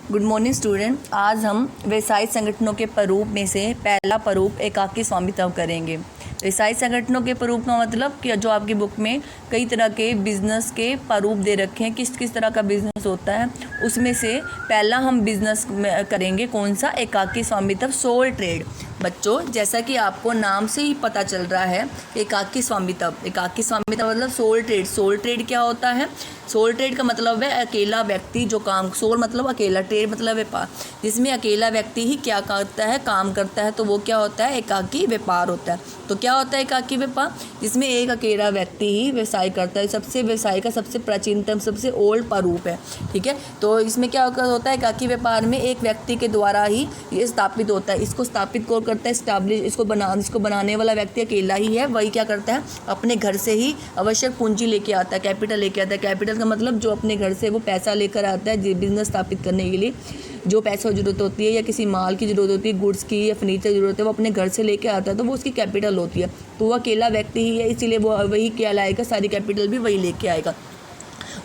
Good morning student. आज हम व्यवसायिक संगठनों के प्रारूप में से पहला प्रारूप एकाकी स्वामित्व करेंगे। व्यवसायिक संगठनों के प्रारूप का मतलब कि जो आपकी बुक में कई तरह के बिजनेस के प्रारूप दे रखे हैं, किस किस तरह का बिजनेस होता है, उसमें से पहला हम बिजनेस करेंगे कौन सा, एकाकी स्वामित्व, सोल ट्रेड। बच्चों, जैसा कि आपको नाम से ही पता चल रहा है, एकाकी स्वामित्व मतलब सोल ट्रेड। सोल ट्रेड क्या होता है? सोल ट्रेड का मतलब है अकेला व्यक्ति जो काम, सोल मतलब अकेला, ट्रेड मतलब व्यापार, जिसमें अकेला व्यक्ति ही क्या करता है, काम करता है, तो वो क्या होता है, एकाकी व्यापार होता है। तो क्या होता है एकाकी व्यापार? जिसमें एक अकेला व्यक्ति ही व्यवसाय करता है। सबसे व्यवसाय का सबसे प्राचीनतम, सबसे ओल्ड प्रारूप है। ठीक है, तो इसमें क्या होता है, एकाकी व्यापार में एक व्यक्ति के द्वारा ही ये स्थापित होता है। इसको स्थापित कौन करता है? स्टैब्लिश, इसको बनाने वाला व्यक्ति अकेला ही है। वही क्या करता है, अपने घर से ही आवश्यक पूंजी लेके आता है, कैपिटल लेके आता है। कैपिटल का मतलब जो अपने घर से वो पैसा लेकर आता है बिजनेस स्थापित करने के लिए। जो पैसों की जरूरत होती है या किसी माल की जरूरत होती है, गुड्स की या फर्नीचर की जरूरत है, वो अपने घर से लेके आता है, तो वो उसकी कैपिटल होती है। तो वो अकेला व्यक्ति ही है, इसीलिए वो वही क्या लाएगा, सारी कैपिटल भी वही लेके आएगा।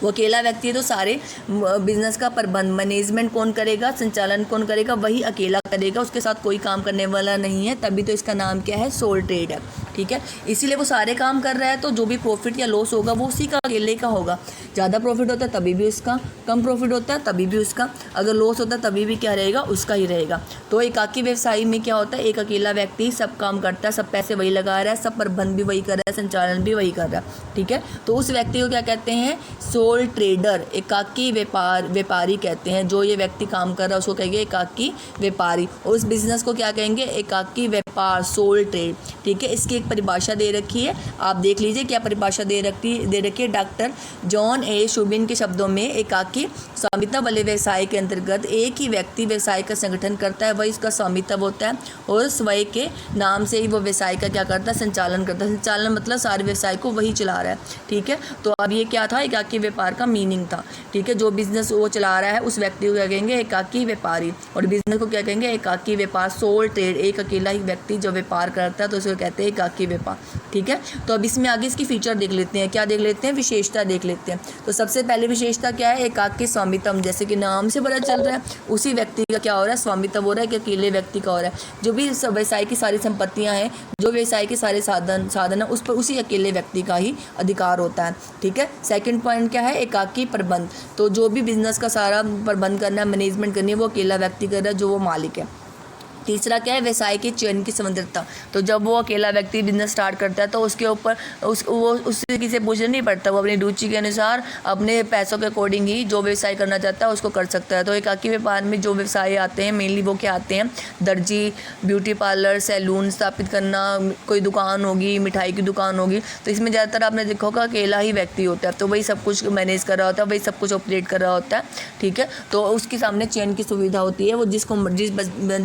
वो अकेला व्यक्ति है, तो सारे बिजनेस का प्रबंध, मैनेजमेंट कौन करेगा, संचालन कौन करेगा, वही अकेला करेगा, उसके साथ कोई काम करने वाला नहीं है। तभी तो इसका नाम क्या है, सोल ट्रेड है। ठीक है, इसीलिए वो सारे काम कर रहा है, तो जो भी प्रॉफिट या लॉस होगा वो उसी का अकेले का होगा। ज़्यादा प्रॉफिट होता है तभी भी उसका, कम प्रॉफिट होता है तभी भी उसका, अगर लॉस होता है तभी भी क्या रहेगा, उसका ही रहेगा। तो एकाकी व्यवसाय में क्या होता है, एक अकेला व्यक्ति सब काम करता है, सब पैसे वही लगा रहा है, सब प्रबंध भी वही कर रहा है, संचालन भी वही कर रहा है। ठीक है, तो उस व्यक्ति को क्या कहते हैं, सोल ट्रेडर, एकाकी व्यापारी कहते हैं। जो ये व्यक्ति काम कर रहा है उसको कहेंगे एकाकी व्यापारी, और उस बिजनेस को क्या कहेंगे, एकाकी व्यापार, सोल ट्रेड। ठीक है, इसकी एक परिभाषा दे रखी है, आप देख लीजिए क्या परिभाषा दे रखी है। डॉक्टर जॉन ए शुबिन के शब्दों में, एकाकी स्वामित्व वाले व्यवसाय के अंतर्गत एक ही व्यक्ति व्यवसाय का संगठन करता है, वही उसका स्वामित्व होता है, और स्वयं के नाम से ही वो व्यवसाय का क्या करता है, संचालन करता है। संचालन मतलब सारे व्यवसाय को वही चला रहा है। ठीक है, तो अब ये क्या था, एकाकी व्यापार का मीनिंग था। ठीक है, जो बिजनेस वो चला रहा है उस व्यक्ति को क्या कहेंगे, एकाकी व्यापारी, और बिजनेस को क्या कहेंगे, एकाकी व्यापार, सोल ट्रेड। एक अकेला ही व्यक्ति जो व्यापार करता है तो उसको कहते हैं एकाकी व्यापार। ठीक है, तो अब इसमें आगे इसकी फीचर देख लेते हैं। क्या देख लेते हैं, विशेषता देख लेते हैं। तो सबसे पहले विशेषता क्या है, एकाकी स्वामित्व। जैसे कि नाम से पता चल रहा है, उसी व्यक्ति का क्या हो रहा है, स्वामित्व हो रहा है, कि अकेले व्यक्ति का हो रहा है। जो भी व्यवसाय की सारी संपत्तियां हैं, जो व्यवसाय के सारे साधन है, उस पर उसी अकेले व्यक्ति का ही अधिकार होता है। ठीक है, सेकंड पॉइंट क्या है, एकाकी प्रबंध। तो जो भी बिजनेस का सारा प्रबंध करना है, मैनेजमेंट करनी है, वो अकेला व्यक्ति कर रहा है, जो वो मालिक है। तीसरा क्या है, व्यवसाय के चयन की स्वतंत्रता। तो जब वो अकेला व्यक्ति बिजनेस स्टार्ट करता है तो उसके ऊपर उससे किसी से पूछना नहीं पड़ता, वो अपनी रुचि के अनुसार अपने पैसों के अकॉर्डिंग ही जो व्यवसाय करना चाहता है उसको कर सकता है। तो एकाकी व्यापार में जो व्यवसाय आते हैं मेनली वो क्या आते हैं, दर्जी, ब्यूटी पार्लर, सैलून स्थापित करना, कोई दुकान होगी, मिठाई की दुकान होगी, तो इसमें ज़्यादातर आपने देखा होगा अकेला ही व्यक्ति होता है, तो वही सब कुछ मैनेज कर रहा होता है, वही सब कुछ ऑपरेट कर रहा होता है। ठीक है, तो उसके सामने चयन की सुविधा होती है, वो जिस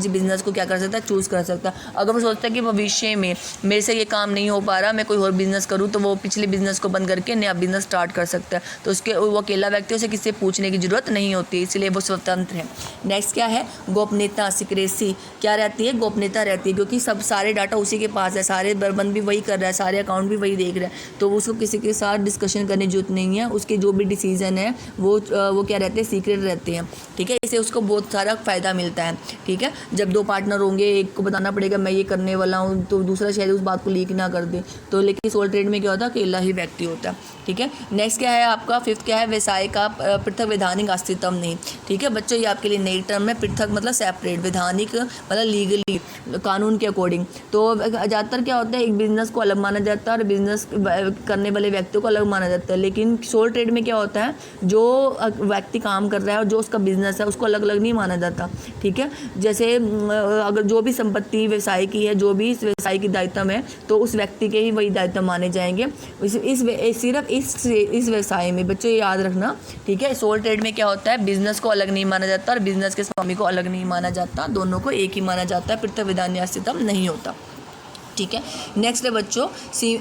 बिजनेस को क्या कर सकता है, चूज़ कर सकता है। अगर वो सोचता है कि भविष्य में मेरे से ये काम नहीं हो पा रहा, मैं कोई और बिजनेस करूँ, तो वो पिछले बिजनेस को बंद करके नया बिजनेस स्टार्ट कर सकता है। तो उसके वो अकेला व्यक्ति, उसे किसी से पूछने की जरूरत नहीं होती, इसलिए वो स्वतंत्र है। नेक्स्ट क्या है, गोपनीयता, सिक्रेसी। क्या रहती है, गोपनीयता रहती है, क्योंकि सब सारे डाटा उसी के पास है, सारे प्रबंध भी वही कर रहा है, सारे अकाउंट भी वही देख रहा है, तो उसको किसी के साथ डिस्कशन करने की जरूरत नहीं है। उसके जो भी डिसीजन है वो क्या रहते हैं, सीक्रेट रहते हैं। ठीक है, इससे उसको बहुत सारा फ़ायदा मिलता है। ठीक है, जब दो पार्टनर होंगे, एक को बताना पड़ेगा मैं ये करने वाला हूँ, तो दूसरा शायद उस बात को लीक ना कर दे। तो लेकिन सोल ट्रेड में क्या होता है, अकेला ही व्यक्ति होता है। ठीक है, नेक्स्ट क्या है आपका, फिफ्थ क्या है, व्यवसाय का पृथक वैधानिक अस्तित्व नहीं। ठीक है बच्चों, ये आपके लिए नई टर्म है। पृथक मतलब सेपरेट, वैधानिक मतलब लीगली, कानून के अकॉर्डिंग। तो ज़्यादातर क्या होता है, एक बिजनेस को अलग माना जाता है और बिजनेस करने वाले व्यक्तियों को अलग माना जाता है। लेकिन सोल ट्रेड में क्या होता है, जो व्यक्ति काम कर रहा है और जो उसका बिजनेस है उसको अलग अलग नहीं माना जाता। ठीक है, जैसे अगर जो भी संपत्ति व्यवसाय की है, जो भी इस व्यवसाय की दायित्व है, तो उस व्यक्ति के ही वही दायित्व माने जाएंगे सिर्फ इस व्यवसाय में। बच्चों ये याद रखना। ठीक है, सोल ट्रेड में क्या होता है, बिजनेस को अलग नहीं माना जाता और बिजनेस के स्वामी को अलग नहीं माना जाता, दोनों को एक ही माना जाता है, पृथक वैधानिक अस्तित्व नहीं होता। ठीक है, नेक्स्ट है बच्चों,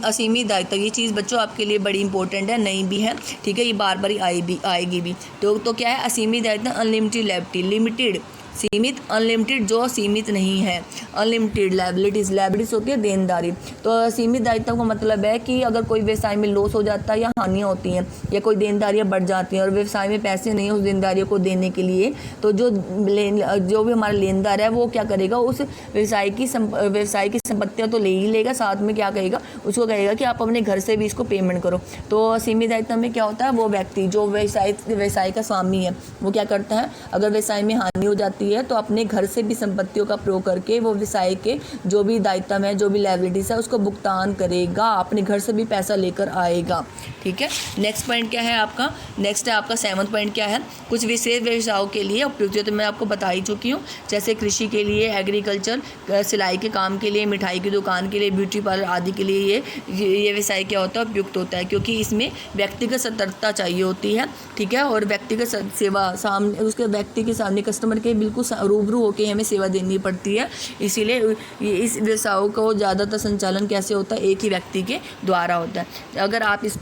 असीमित दायित्व। ये चीज़ बच्चों आपके लिए बड़ी इंपॉर्टेंट है, नई भी है। ठीक है, ये बार बार आएगी भी। तो क्या है, असीमित दायित्व, अनलिमिटेड लायबिलिटी। लिमिटेड सीमित, अनलिमिटेड जो सीमित नहीं है, अनलिमिटेड लायबिलिटीज होती है देनदारी। तो सीमित दायित्व का मतलब है कि अगर कोई व्यवसाय में लॉस हो जाता है या हानियाँ होती हैं या कोई देनदारियाँ बढ़ जाती हैं और व्यवसाय में पैसे नहीं उस देनदारियों को देने के लिए, तो जो भी हमारा लेनदार है वो क्या करेगा, उस व्यवसाय की संपत्तियाँ तो ले ही लेगा, साथ में क्या कहेगा, उसको कहेगा कि आप अपने घर से भी इसको पेमेंट करो। तो सीमित दायित्व में क्या होता है, वो व्यक्ति जो व्यवसाय का स्वामी है वो क्या करता है, अगर व्यवसाय में हानि हो जाती है तो अपने घर से भी संपत्तियों का प्रयोग करके वो व्यवसाय के जो भी दायित्व है, जो भी लायबिलिटीज है उसको भुगतान करेगा, अपने घर से भी पैसा लेकर आएगा। ठीक है, नेक्स्ट पॉइंट क्या है आपका, नेक्स्ट है आपका 7वां पॉइंट क्या है, कुछ विशेष व्यवसायों के लिए उपयुक्त है, तो मैं आपको बता ही चुकी हूँ, जैसे कृषि के लिए, एग्रीकल्चर, सिलाई के काम के लिए, मिठाई की दुकान के लिए, ब्यूटी पार्लर आदि के लिए ये व्यवसाय क्या होता है, उपयुक्त होता है, क्योंकि इसमें व्यक्तिगत सतर्कता चाहिए होती है। ठीक है, और व्यक्तिगत सेवा सामने उसके व्यक्ति के सामने कस्टमर के बिल्कुल रूबरू होकर हमें सेवा देनी पड़ती है, इसीलिए इस व्यवसायों को ज़्यादातर संचालन कैसे होता है, एक ही व्यक्ति के द्वारा होता है। अगर आप इसको